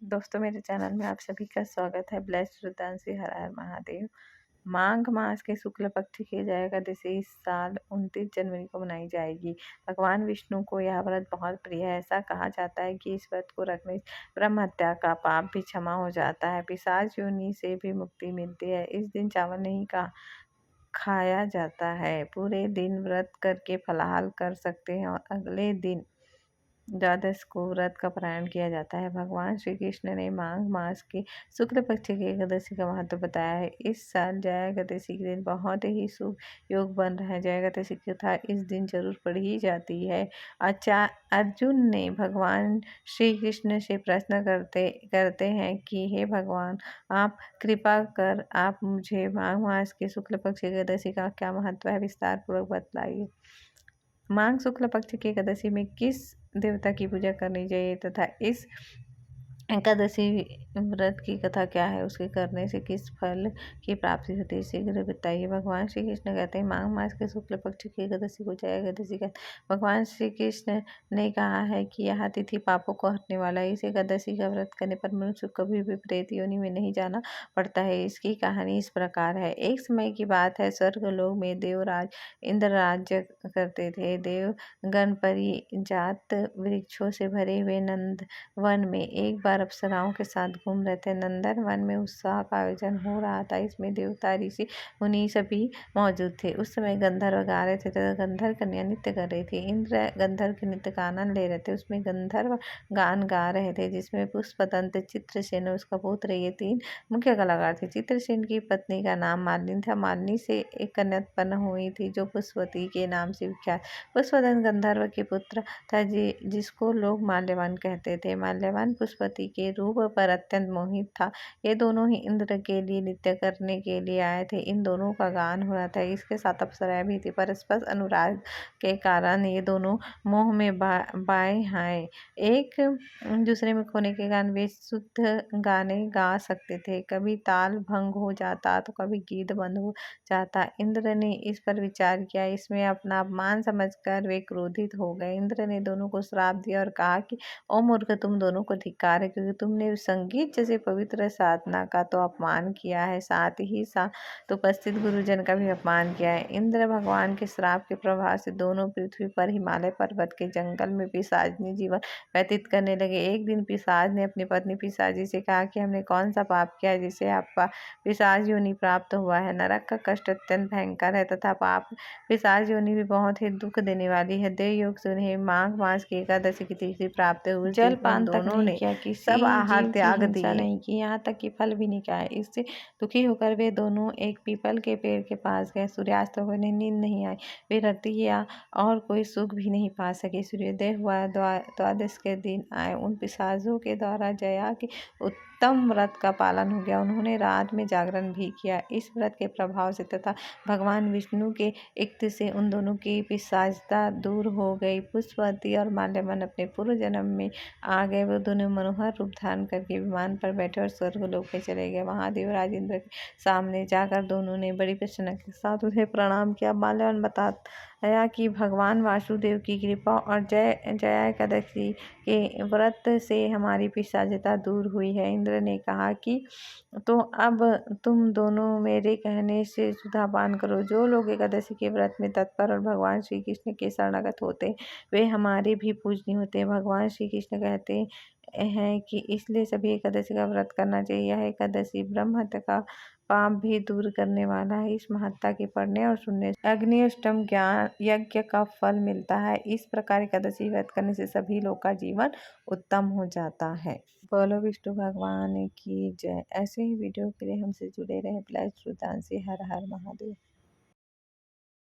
दोस्तों, मेरे चैनल में आप सभी का स्वागत है। ब्लेस्ड रुद्रांशी, हर हर महादेव। माघ मास के शुक्ल पक्ष की जया एकादशी इस साल 29 जनवरी को मनाई जाएगी। भगवान विष्णु को यह व्रत बहुत प्रिय है। ऐसा कहा जाता है कि इस व्रत को रखने से ब्रह्म हत्या का पाप भी क्षमा हो जाता है, पिशाच योनि से भी मुक्ति मिलती है। इस दिन चावल नहीं खाया जाता है। पूरे दिन व्रत करके फलाहार कर सकते हैं और अगले दिन द्वादश को व्रत का पारायण किया जाता है। भगवान श्री कृष्ण ने माघ मास के शुक्ल पक्ष की एकादशी का महत्व बताया है। इस साल जया एकादशी के दिन बहुत ही शुभ योग बन रहा है। जया एकादशी की कथा इस दिन जरूर पढ़ी जाती है। अर्जुन ने भगवान श्री कृष्ण से प्रश्न करते हैं कि हे भगवान, आप कृपा कर आप मुझे माघ मास के शुक्ल पक्ष की एकादशी का क्या महत्व है, विस्तार पूर्वक बतलाइए। माघ शुक्ल पक्ष की एकादशी में किस देवता की पूजा करनी चाहिए तथा इस एकादशी व्रत की कथा क्या है, उसके करने से किस फल की प्राप्ति होती है, शीघ्र बताइए। भगवान श्री कृष्ण कहते हैं माघ मास के शुक्ल पक्ष की एकादशी को जया एकादशी कहते हैं। भगवान श्री कृष्ण ने कहा है कि यह तिथि पापों को हटने वाला है। इस एकादशी का व्रत करने पर मनुष्य को कभी भी प्रेत योनि में नहीं जाना पड़ता है। इसकी कहानी इस प्रकार है। एक समय की बात है, स्वर्गलोक में देवराज इंद्र राज्य करते थे। देव गण परिजात वृक्षों से भरे हुए नंद वन में एक बार अप्सराओं के साथ घूम रहे थे। नंदन वन में उत्सव का आयोजन हो रहा था। इसमें देवता, ऋषि, मुनि सभी मौजूद थे। उस समय गंधर्व गा रहे थे तथा गंधर्व कन्या नृत्य कर रही थी। इंद्र गंधर्व के नृत्य का आनंद ले रहे थे। उसमें गंधर्व गान गा रहे थे जिसमें पुष्पदंत, चित्रसेन और उसका पुत्र, ये 3 मुख्य कलाकार थे। चित्रसेन की पत्नी का नाम मालिनी था। मालिनी से एक कन्या उत्पन्न हुई थी जो पुष्पवती के नाम से विख्यात। पुष्पदंत गंधर्व के पुत्र था जिसको लोग माल्यवान कहते थे। माल्यवान पुष्पवती के रूप पर अत्यंत मोहित था। ये दोनों ही इंद्र के लिए नृत्य करने के लिए आए थे। इन दोनों का गान हो रहा था। इसके साथ अप्सराएं भी थी। परस्पर अनुराग के कारण ये दोनों मोह में बाएं आए। एक दूसरे में खोने के कारण वे शुद्ध गाने गा सकते थे। कभी ताल भंग हो जाता तो कभी गीत बंद हो जाता। इंद्र ने इस पर विचार किया। इसमें अपना अपमान समझकर वे क्रोधित हो गए। इंद्र ने दोनों को श्राप दिया और कहा कि ओ मूर्ख, तुम दोनों को धिक्कार है, क्योंकि तुमने संगीत जैसे पवित्र साधना का तो अपमान किया है, साथ ही साथ उपस्थित गुरुजन का भी अपमान किया है। इंद्र भगवान के श्राप के प्रभाव से दोनों पृथ्वी पर हिमालय पर्वत के जंगल में पिशाचिनी जीवन व्यतीत करने लगे। एक दिन पिशाच ने अपनी पत्नी पिशाची से कहा कि हमने कौन सा पाप किया है जिसे आपका पिशाच योनि प्राप्त हुआ है। नरक का कष्ट अत्यंत भयंकर है तथा पाप पिशाच योनि भी बहुत ही दुख देने वाली है। देवयोग से उन्हें माघ मास की एकादशी की तिथि प्राप्त हुई। जलपान तक नहीं किया, किसी सब त्याग दिए, नहीं की, यहाँ तक कि फल भी नहीं खाया। इससे दुखी होकर वे दोनों एक पीपल के पेड़ के पास गए। सूर्यास्त होकर नींद नहीं आई। वे रतिया और कोई सुख भी नहीं पा सके। सूर्योदय हुआ। द्वादश के दिन आए। उन पिशाचों के द्वारा जया के उत्तम व्रत का पालन हो गया। उन्होंने रात में जागरण भी किया। इस व्रत के प्रभाव से तथा भगवान विष्णु के इक्त से उन दोनों की पिशाचता दूर हो गई। पुष्पवती और माल्यवान अपने पूर्व जन्म में आ गए। वो दोनों मनोहर रूप धारण करके विमान पर बैठे और स्वर्गलोक में चले गए। महादेव इंद्र के सामने जाकर दोनों ने बड़ी प्रसन्नता के साथ उन्हें प्रणाम किया। माल्यवान बताया कि भगवान वासुदेव की कृपा और जया एकादशी के व्रत से हमारी पिशाचता दूर हुई है। इंद्र ने कहा कि तो अब तुम दोनों मेरे कहने से सुधापान करो। जो लोग एकादशी के व्रत में तत्पर और भगवान श्री कृष्ण के शरणागत होते वे हमारे भी पूजनीय होते हैं। भगवान श्री कृष्ण कहते हैं कि इसलिए सभी एकादशी का व्रत करना चाहिए। यह एकादशी ब्रह्म हत्या का पाप भी दूर करने वाला है। इस महत्ता के पढ़ने और सुनने से अग्निष्टम ज्ञान यज्ञ का फल मिलता है। इस प्रकार एकादशी व्रत करने से सभी लोग का जीवन उत्तम हो जाता है। बोलो विष्णु भगवान की जय। ऐसे ही वीडियो के लिए हमसे जुड़े रहे। ब्लेस्ड रुद्रांशी, हर हर महादेव।